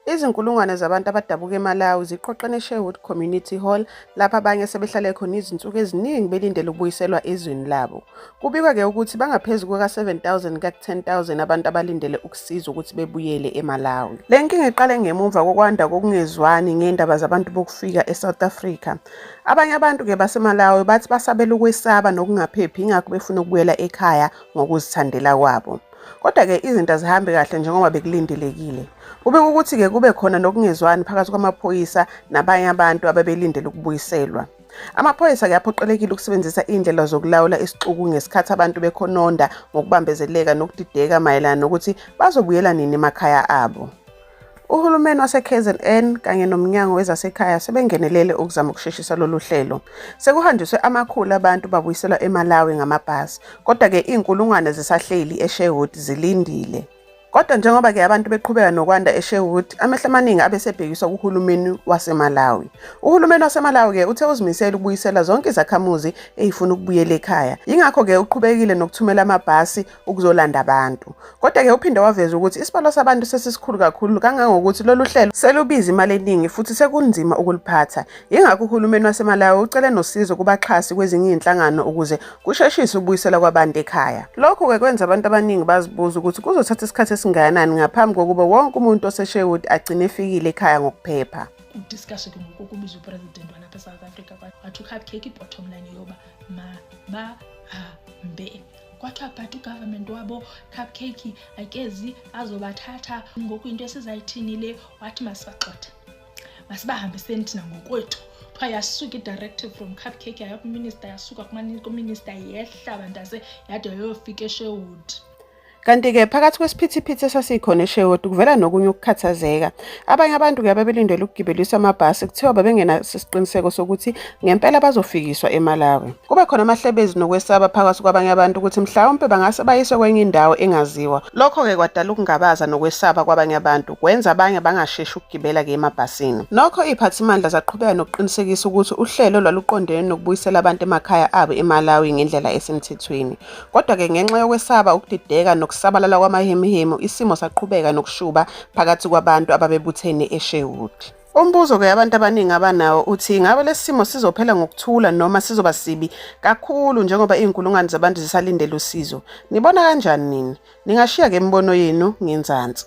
Izinkulungwane zabantu abadabuka eMalawi ziqoqene eSherwood Community Hall lapho abanye sebehlale khona izinsuku eziningi belindele ukubuyiselwa ezweni labo. Kubikwa-ke ukuthi bangaphezu kuka-7,000 ka-10,000 abantu abalindele ukusizwa ukuthi bebuyele eMalawi. Le nkinga iqale ngemuva kokwanda kokungezwani ngendaba zabantu bokufika eSouth Africa. Abanye abantu-ke baseMalawi bathi basabela ukwesaba nokungaphephi ingakho befuna ukubuyela ekhaya ngokuzithandela kwabo. Kodwa-ke izinto azihambi kahle njengoba bekulindelekile. Kubikwa ukuthi-ke kube khona nokungezwani phakathi kwamaphoyisa nabanye abantu ababelindele ukubuyiselwa. Amaphoyisa-ke aphoqelekile ukusebenzisa iy'ndlela zokulawula isixuku ngesikhathi abantu bekhononda ngokubambezeleka nokudideka mayelana nokuthi bazobuyela nini emakhaya abo. Uhulumeni wase-KZN kanye nomnyango wezasekhaya sebengenelele ukuzama ukusheshisa lolu hlelo. Sekuhanjiswe amakhulu abantu babuyiselwa eMalawi ngamabhasi, kodwa-ke iy'nkulungwane zisahleli eSherwood zilindile. Kodwa njengoba-ke abantu beqhubeka nokwanda eSherwood, amehlo amaningi abesebhekiswa kuhulumeni waseMalawi. Uhulumeni waseMalawi-ke uthe uzimisele ukubuyisela zonke izakhamuzi ey'funa ukubuyela ekhaya. Yingakho-ke uqhubekile nokuthumela amabhasi ukuzolanda abantu. Kodwa-ke uphinde waveza ukuthi isibalo sabantu sesisikhulu kakhulu kangangokuthi lolu hlelo selubiza imali eningi futhi sekunzima ukuliphatha. Yingakho uhulumeni waseMalawi ucele nosizo kubaxhasi kwezinye iy'nhlangano ukuze kusheshiswe ukubuyisela kwabantu ekhaya. Lokhu-ke kwenza abantu abaningi bazibuza ukuthi kuzothatha isikhathi esingakanani ngaphambi kokuba wonke umuntu oseSherwood agcine efikile ekhaya ngokuphepha. Udiscuss ngokubizwa upresident walapha eSouth Africa wathi uCupcake bottom line yoba mabahambe. Kwathiwa but ugovernment wabo Cupcake akezi azobathatha ngokuyinto esizayithini le, wathi masibaxothe masibahambiseni thina ngokwethu. Kuthiwa yasuka i-directive from Cupcake yaya kuminister, yasuka kuminister yehla bantase yade yayofika eSherwood. Kanti-ke phakathi kwesiphithiphithi esasikhona eSherwood kuvela nokunye ukukhathazeka. Abanye abantu-ke ababelindele ukugibeliswa amabhasi kuthiwa babengenaso isiqiniseko sokuthi ngempela bazofikiswa eMalawi. Kube khona amahlebezi nokwesaba phakathi kwabanye abantu ukuthi mhlawumpe bangase bayiswe kwenye indawo engaziwa. Lokho-ke kwadala ukungabaza nokwesaba kwabanye abantu, kwenza abanye bangasheshi ukugibela-ke emabhasini. Nokho iy'phathimandla zaqhubeka nokuqinisekisa ukuthi uhlelo lwaluqondene nokubuyisela abantu emakhaya abo eMalawi ngendlela esemthethweni. Kodwa-ke ngenxa yokwesaba, ukudideka sabalala kwamahemihemu, isimo saqhubeka nokushuba phakathi kwabantu ababebuthene eSherwood. Umbuzo-ke abantu abaningi abanawo uthi ngabe lesi simo sizophela ngokuthula noma sizoba sibi kakhulu njengoba iy'nkulungwane zabantu zisalindele usizo. Nibona kanjani nini? Ningashiya-ke imibono yenu ngenzansi.